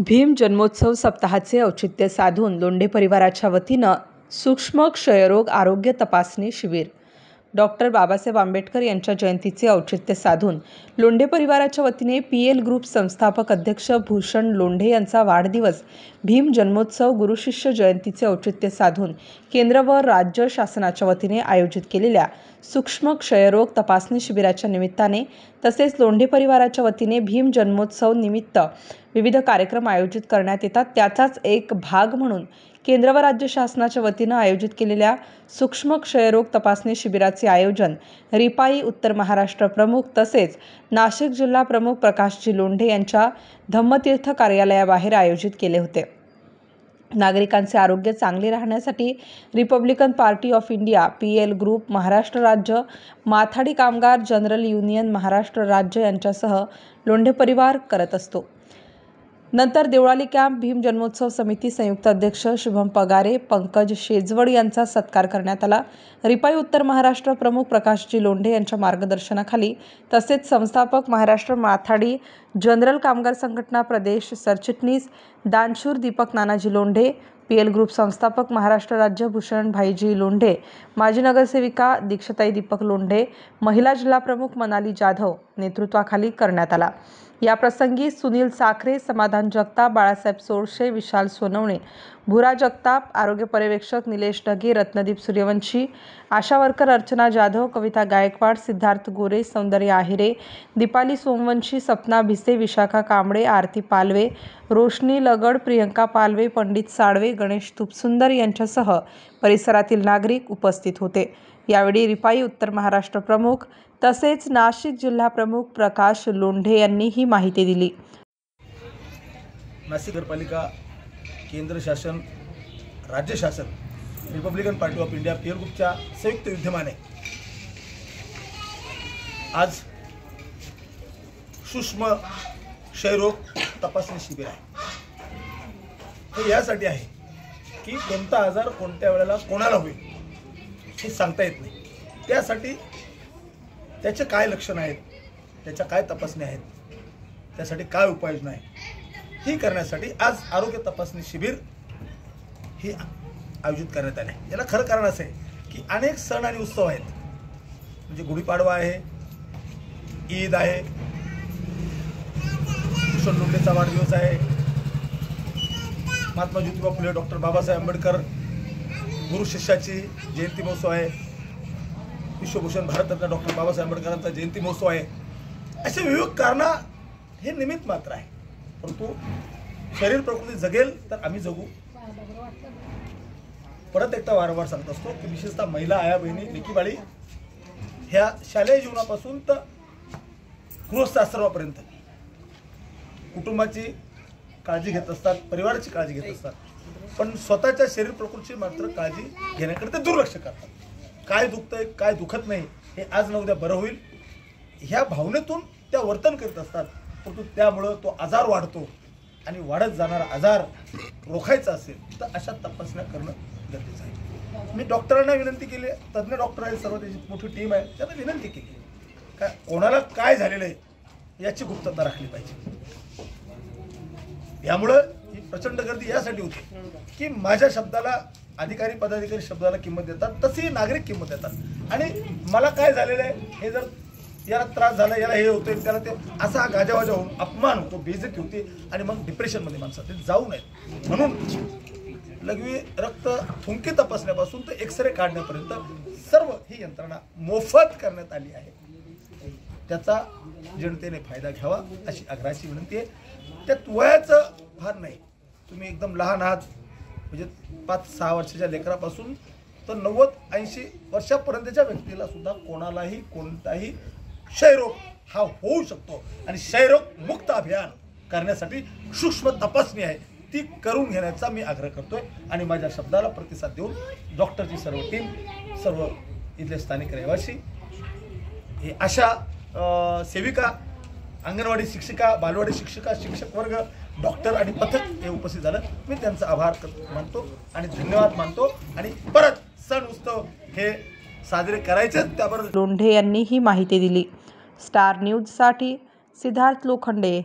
भीम जन्मोत्सव सप्ताहाचे औचित्य साधून लोंढे परिवाराच्या वतीनं सूक्ष्म क्षयरोग आरोग्य तपासणी शिबिर. डॉक्टर बाबासाहेब आंबेडकर यांच्या जयंतीचे औचित्य साधून लोंढे परिवाराच्या वतीने PL ग्रुप संस्थापक अध्यक्ष भूषण लोंढे यांचा वाढदिवस भीम जन्मोत्सव गुरुशिष्य जयंतीचे औचित्य साधून केंद्र व राज्य शासनाच्या वतीने आयोजित केलेल्या सूक्ष्म क्षयरोग तपासणी शिबिराच्या निमित्ताने तसेच लोंढे परिवाराच्या वतीने भीम जन्मोत्सव निमित्त विविध कार्यक्रम आयोजित करण्यात येतात. त्याचाच एक भाग म्हणून केंद्र व राज्य शासनाच्या वतीनं आयोजित केलेल्या सूक्ष्म क्षयरोग तपासणी शिबिराचे आयोजन रिपाई उत्तर महाराष्ट्र प्रमुख तसेच नाशिक जिल्हा प्रमुख प्रकाशजी लोंढे यांच्या धम्मतीर्थ कार्यालयाबाहेर आयोजित केले होते. नागरिकांचे आरोग्य चांगले राहण्यासाठी Republican party of India, PL group Maharashtra राज्य, माथाडी कामगार जनरल युनियन महाराष्ट्र राज्य यांच्यासह लोंढे परिवार करत असतो. नंतर देवळाली कॅम्प भीम जन्मोत्सव समिती संयुक्त अध्यक्ष शुभम पगारे, पंकज शेजवड यांचा सत्कार करण्यात आला. रिपाई उत्तर महाराष्ट्र प्रमुख प्रकाशजी लोंढे यांच्या मार्गदर्शनाखाली तसेच संस्थापक महाराष्ट्र माथाडी जनरल कामगार संघटना प्रदेश सरचिटणीस दानशूर दीपक नानाजी लोंढे, PL ग्रुप संस्थापक महाराष्ट्र राज्य भूषण भाईजी लोंढे, माजी नगरसेविका दीक्षाताई दीपक लोंढे, महिला जिल्हा प्रमुख मनाली जाधव नेतृत्वाखाली करण्यात आला. या प्रसंगी सुनील साखरे, समाधान जगताप, बाळासाहेब सोळशे, विशाल सोनवणे, भुरा जगताप, आरोग्य पर्यवेक्षक निलेश ढगे, रत्नदीप सूर्यवंशी, आशा वर्कर अर्चना जाधव, कविता गायकवाड, सिद्धार्थ गोरे, सौंदर्य आहिरे, दीपाली सोमवंशी, सपना भिसे, विशाखा कांबळे, आरती पालवे, रोशनी लगड, प्रियंका पालवे, पंडित साळवे, गणेश तुपसुंदर यांच्यासह परिसरातील नागरिक उपस्थित होते. यावेळी रिपाई उत्तर महाराष्ट्र प्रमुख तसेच नाशिक जिल्हा प्रमुख प्रकाश लोंढे यांनी ही माहिती दिली. नाशिक नगरपालिका, केंद्र शासन, राज्य शासन, Republican party of India, PL ग्रुपच्या संयुक्त विद्यमाने आज सूक्ष्म क्षयरोग तपासणी शिबिर आहे. हे यासाठी आहे की कोणता आजार कोणत्या वेळेला कोणाला होईल हे सांगता येत नाही. त्यासाठी त्याचे काय लक्षण आहेत, त्याच्या काय तपासण्या आहेत, त्यासाठी काय उपाययोजना आहे ही करण्यासाठी आज आरोग्य तपासणी शिबिर ही आयोजित करण्यात आले. याला खरं कारण असं आहे की अनेक सण आणि उत्सव आहेत. म्हणजे गुढीपाडवा आहे, ईद आहे, भूषण लोंढेचा वाढदिवस आहे, महात्मा ज्योतिबा फुले, डॉक्टर बाबासाहेब आंबेडकर गुरु शिष्याची जयंती महोत्सव आहे, विश्वभूषण भारतरत्न डॉक्टर बाबासाहेब आंबेडकरांचा जयंती महोत्सव आहे. असे विविध कारणं हे निमित्त मात्र आहे. परंतु शरीर प्रकृती जगेल तर आम्ही जगू. परत एकदा वारंवार सांगत असतो की विशेषतः महिला, आया, बहिणी, लेकीबाळी ह्या शालेय जीवनापासून तर गृहस्थाश्रमापर्यंत कुटुंबाची काळजी घेत असतात, परिवाराची काळजी घेत असतात, पण स्वतःच्या शरीर प्रकृतीची मात्र काळजी घेण्याकडे ते दुर्लक्ष करतात. काय दुखतंय, काय दुखत नाही, हे आज न उद्या बरं होईल ह्या भावनेतून त्या वर्तन करीत असतात. परंतु त्यामुळं तो आजार वाढतो आणि वाढत जाणारा आजार रोखायचा असेल तर अशा तपासण्या करणं गरजेचं आहे. मी डॉक्टरांना विनंती केली, तज्ज्ञ डॉक्टर आहेत, सर्व त्याची मोठी टीम आहे, त्यांना विनंती केली काय कोणाला काय झालेलं आहे याची गुप्तता राखली पाहिजे. यामुळं ही प्रचंड गर्दी यासाठी होती की माझ्या शब्दाला, अधिकारी पदाधिकारी शब्दाला किंमत देतात, तशी नागरिक किंमत देतात. आणि मला काय झालेलं आहे, हे जर याला त्रास झाला, याला हे होतं, त्याला ते असा गाजावाजा होऊन अपमान होतो, बेइज्जती होते आणि मग डिप्रेशनमध्ये माणसं ते जाऊ नयेत म्हणून लघवी रक्त थुंकी तपासण्यापासून तर एक्सरे काढण्यापर्यंत सर्व ही यंत्रणा मोफत करण्यात आली आहे. त्याचा जनतेने फायदा घ्यावा अशी आग्रहाची विनंती आहे. त्यात वयाचं भार नाही. तुम्ही एकदम लहान आहात, म्हणजे 5-6 वर्षाच्या लेकरापासून तर 90-80 वर्षापर्यंतच्या व्यक्तीला सुद्धा कोणालाही कोणताही क्षयरोग हा होऊ शकतो. आणि क्षयरोग मुक्त अभियान करण्यासाठी सूक्ष्म तपासणी आहे ती करून घेण्याचा मी आग्रह करतोय. आणि माझ्या शब्दाला प्रतिसाद देऊन डॉक्टरची सर्व टीम, सर्व इथले स्थानिक रहिवासी, हे अशा सेविका, अंगणवाडी शिक्षिका, बालवाडी शिक्षिका, शिक्षक वर्ग, डॉक्टर आणि पथक हे उपस्थित झालं. मी त्यांचा आभार मानतो आणि धन्यवाद मानतो. आणि परत सण उत्सव हे साजरे करायचे त्याबरोबर लोंढे यांनी ही माहिती दिली. स्टार न्यूजसाठी सिद्धार्थ लोखंडे.